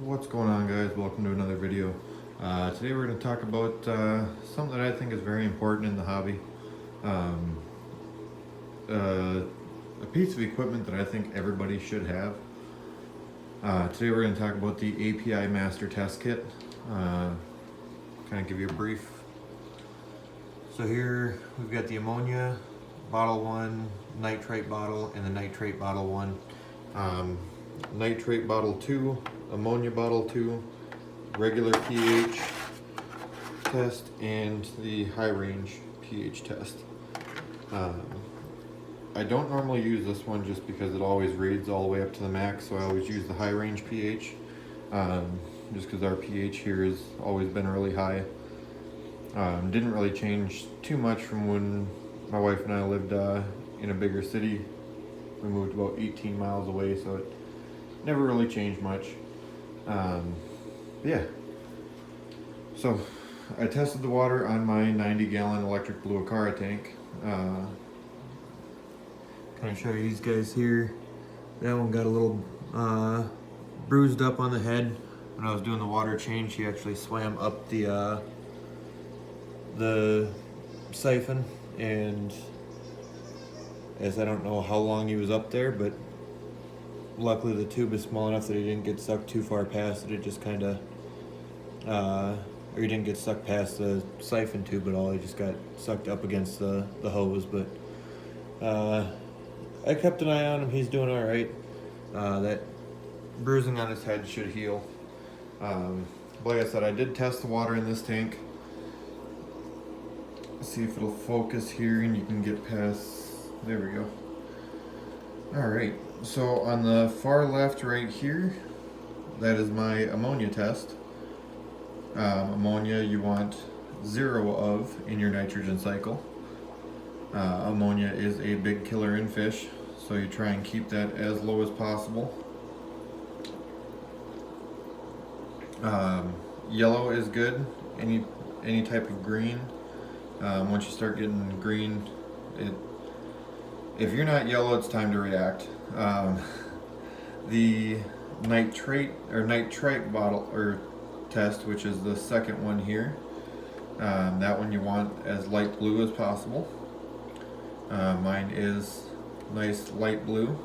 What's going on, guys? Welcome to another video. Today we're going to talk about something that I think is very important in the hobby. Um, a piece of equipment that I think everybody should have. Today we're going to talk about the API Master Test Kit. Kind of give you a brief. So here we've got the ammonia bottle 1, nitrate bottle, and the nitrate bottle 1. Nitrate bottle 2, ammonia bottle 2, regular pH test, and the high range pH test. I don't normally use this one just because it always reads all the way up to the max, so I always use the high range pH, just because our pH here has always been really high. Didn't really change too much from when my wife and I lived in a bigger city. We moved about 18 miles away, so it never really changed much. Yeah. So I tested the water on my 90-gallon electric blue Acara tank. Kind of show you these guys here. That one got a little bruised up on the head. When I was doing the water change, he actually swam up the siphon, and as I don't know how long he was up there, but luckily the tube is small enough that he didn't get sucked too far past it. It just kind of, or he didn't get sucked past the siphon tube at all. He just got sucked up against the hose. But I kept an eye on him. He's doing all right. That bruising on his head should heal. Like I said, I did test the water in this tank. See if it'll focus here and you can get past. There we go. All right. So on the far left right here, that is my ammonia test. Ammonia you want 0 of in your nitrogen cycle. Ammonia is a big killer in fish, so you try and keep that as low as possible. Yellow is good, any type of green. Once you start getting green, if you're not yellow, it's time to react. The nitrite bottle or test, which is the second one here, that one you want as light blue as possible. Mine is nice light blue.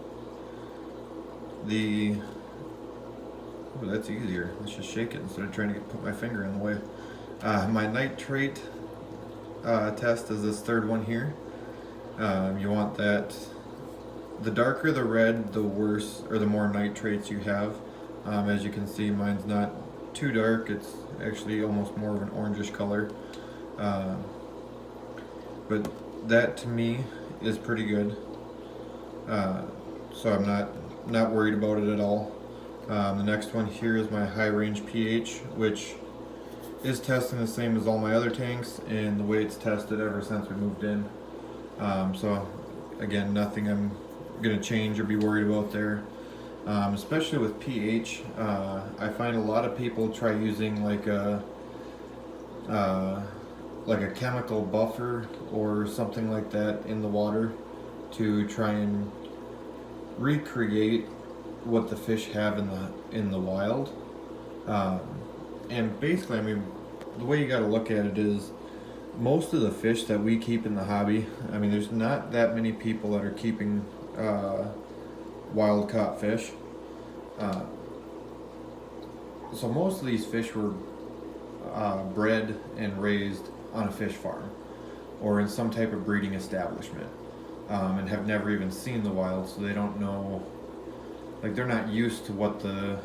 That's easier. Let's just shake it instead of trying to put my finger in the way. My nitrate test is this third one here. You want that, the darker the red, the worse, or the more nitrates you have. As you can see, mine's not too dark. It's actually almost more of an orangish color. But that to me is pretty good. So I'm not worried about it at all. The next one here is my high range pH, which is testing the same as all my other tanks and the way it's tested ever since we moved in. So again, nothing I'm gonna change or be worried about there. Especially with pH, I find a lot of people try using like a chemical buffer or something like that in the water to try and recreate what the fish have in the wild. And basically, I mean, the way you got to look at it is most of the fish that we keep in the hobby, I mean, there's not that many people that are keeping wild caught fish. So most of these fish were bred and raised on a fish farm or in some type of breeding establishment, and have never even seen the wild, so they don't know, like they're not used to what the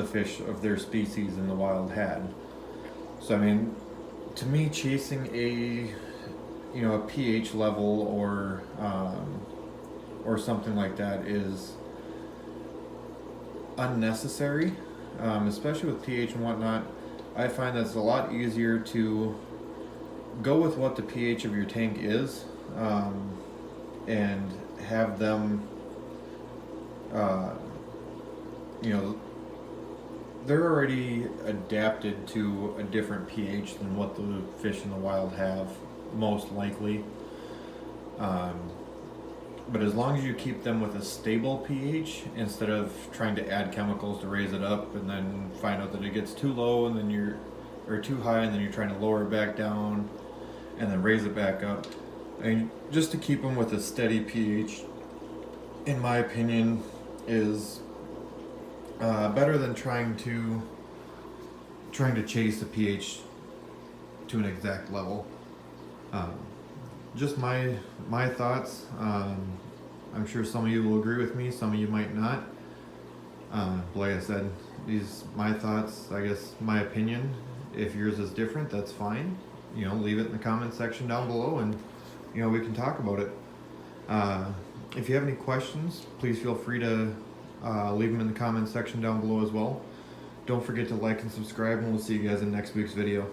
fish of their species in the wild had. So I mean, to me, chasing a pH level or something like that is unnecessary, especially with pH and whatnot. I find that it's a lot easier to go with what the pH of your tank is, and have them, they're already adapted to a different pH than what the fish in the wild have, most likely. But as long as you keep them with a stable pH instead of trying to add chemicals to raise it up and then find out that it gets too low and then or too high and then you're trying to lower it back down and then raise it back up. And just to keep them with a steady pH, in my opinion, is better than trying to chase the pH to an exact level. Just my thoughts. I'm sure some of you will agree with me, some of you might not. Like I said, these my thoughts. I guess my opinion. If yours is different, that's fine. You know, leave it in the comment section down below, and you know, we can talk about it. If you have any questions, please feel free to leave them in the comment section down below as well. Don't forget to like and subscribe, and we'll see you guys in next week's video.